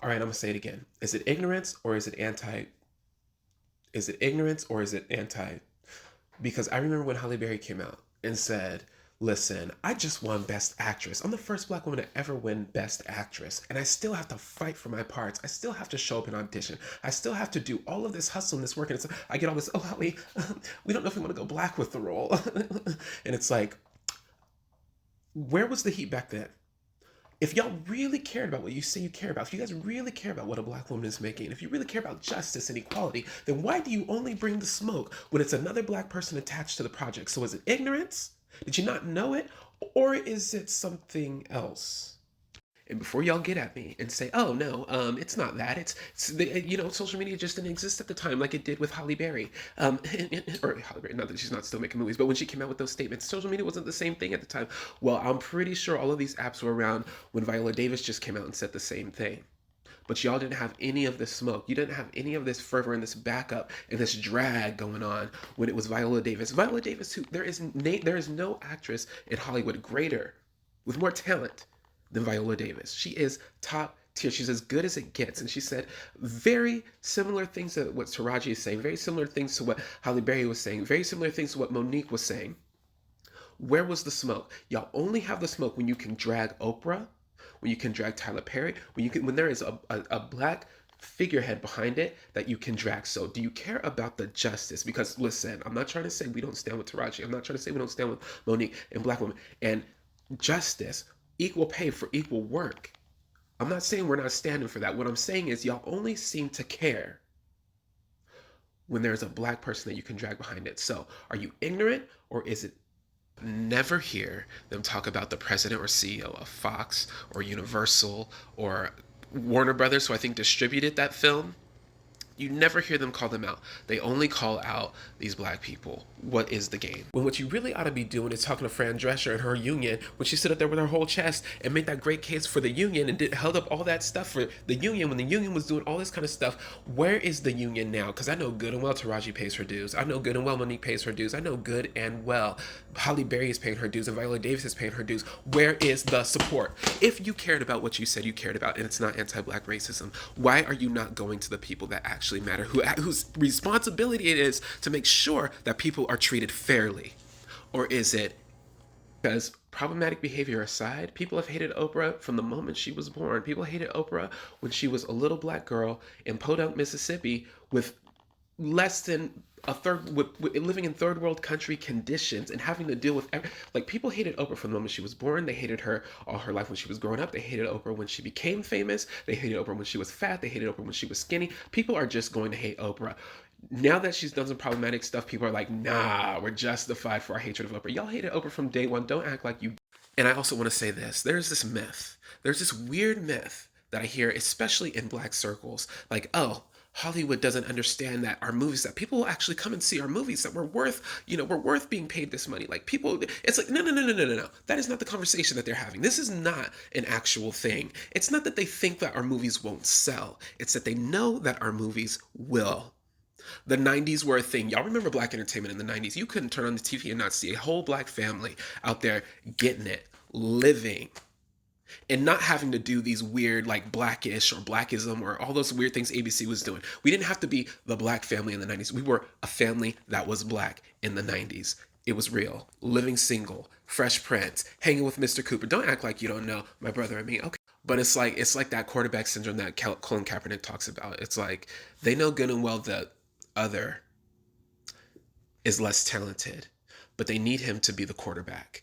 All right, I'm gonna say it again. Is it ignorance or is it anti? Is it ignorance or is it anti? Because I remember when Halle Berry came out and said, "Listen, I just won Best Actress. I'm the first Black woman to ever win Best Actress, and I still have to fight for my parts. I still have to show up and audition. I still have to do all of this hustle and this work." And I get all this, "Oh, Halle, we don't know if we want to go black with the role," and it's like, where was the heat back then? If y'all really cared about what you say you care about, if you guys really care about what a black woman is making, if you really care about justice and equality, then why do you only bring the smoke when it's another black person attached to the project? So is it ignorance? Did you not know it? Or is it something else? And before y'all get at me and say, "Oh no, it's not that. Social media just didn't exist at the time like it did with Halle Berry." Or Halle Berry, not that she's not still making movies, but when she came out with those statements, social media wasn't the same thing at the time. Well, I'm pretty sure all of these apps were around when Viola Davis just came out and said the same thing. But y'all didn't have any of this smoke. You didn't have any of this fervor and this backup and this drag going on when it was Viola Davis. Viola Davis, who there is no actress in Hollywood greater with more talent than Viola Davis. She is top tier. She's as good as it gets. And she said very similar things to what Taraji is saying, very similar things to what Halle Berry was saying, very similar things to what Monique was saying. Where was the smoke? Y'all only have the smoke when you can drag Oprah, when you can drag Tyler Perry, when there is a black figurehead behind it that you can drag. So do you care about the justice? Because listen, I'm not trying to say we don't stand with Taraji. I'm not trying to say we don't stand with Monique and black women. And justice, equal pay for equal work. I'm not saying we're not standing for that. What I'm saying is y'all only seem to care when there's a black person that you can drag behind it. So are you ignorant, or is it never hear them talk about the president or CEO of Fox or Universal or Warner Brothers, who I think distributed that film? You never hear them call them out. They only call out these black people. What is the game? When what you really ought to be doing is talking to Fran Drescher and her union when she stood up there with her whole chest and made that great case for the union and held up all that stuff for the union when the union was doing all this kind of stuff. Where is the union now? Because I know good and well Taraji pays her dues. I know good and well Monique pays her dues. I know good and well Halle Berry is paying her dues and Viola Davis is paying her dues. Where is the support? If you cared about what you said you cared about and it's not anti-black racism, why are you not going to the people that actually matter, whose responsibility it is to make sure that people are treated fairly? Or is it because, problematic behavior aside, people have hated Oprah from the moment she was born. People hated Oprah when she was a little black girl in Podunk, Mississippi, with less than a third, with living in third world country conditions and having to deal with like, people hated Oprah from the moment she was born. They hated her all her life when she was growing up. They hated Oprah when she became famous. They hated Oprah when she was fat. They hated Oprah when she was skinny. People are just going to hate Oprah. Now that she's done some problematic stuff, people are like, "Nah, we're justified for our hatred of Oprah." Y'all hated Oprah from day one. Don't act like you. And I also want to say this: there's this myth, there's this weird myth that I hear, especially in black circles, like, "Oh, Hollywood doesn't understand that our movies, that people will actually come and see our movies, that we're worth being paid this money." Like, people, it's like, no, no, no, no, no, no, no. That is not the conversation that they're having. This is not an actual thing. It's not that they think that our movies won't sell. It's that they know that our movies will. The 90s were a thing. Y'all remember black entertainment in the 90s. You couldn't turn on the TV and not see a whole black family out there getting it, living, and not having to do these weird, like, blackish or blackism or all those weird things ABC was doing. We didn't have to be the black family in the 90s. We were a family that was black in the 90s. It was real. Living single, Fresh Prince, hanging with Mr. Cooper. Don't act like you don't know my brother and me. Okay. But it's like that quarterback syndrome that Colin Kaepernick talks about. It's like they know good and well that other is less talented, but they need him to be the quarterback.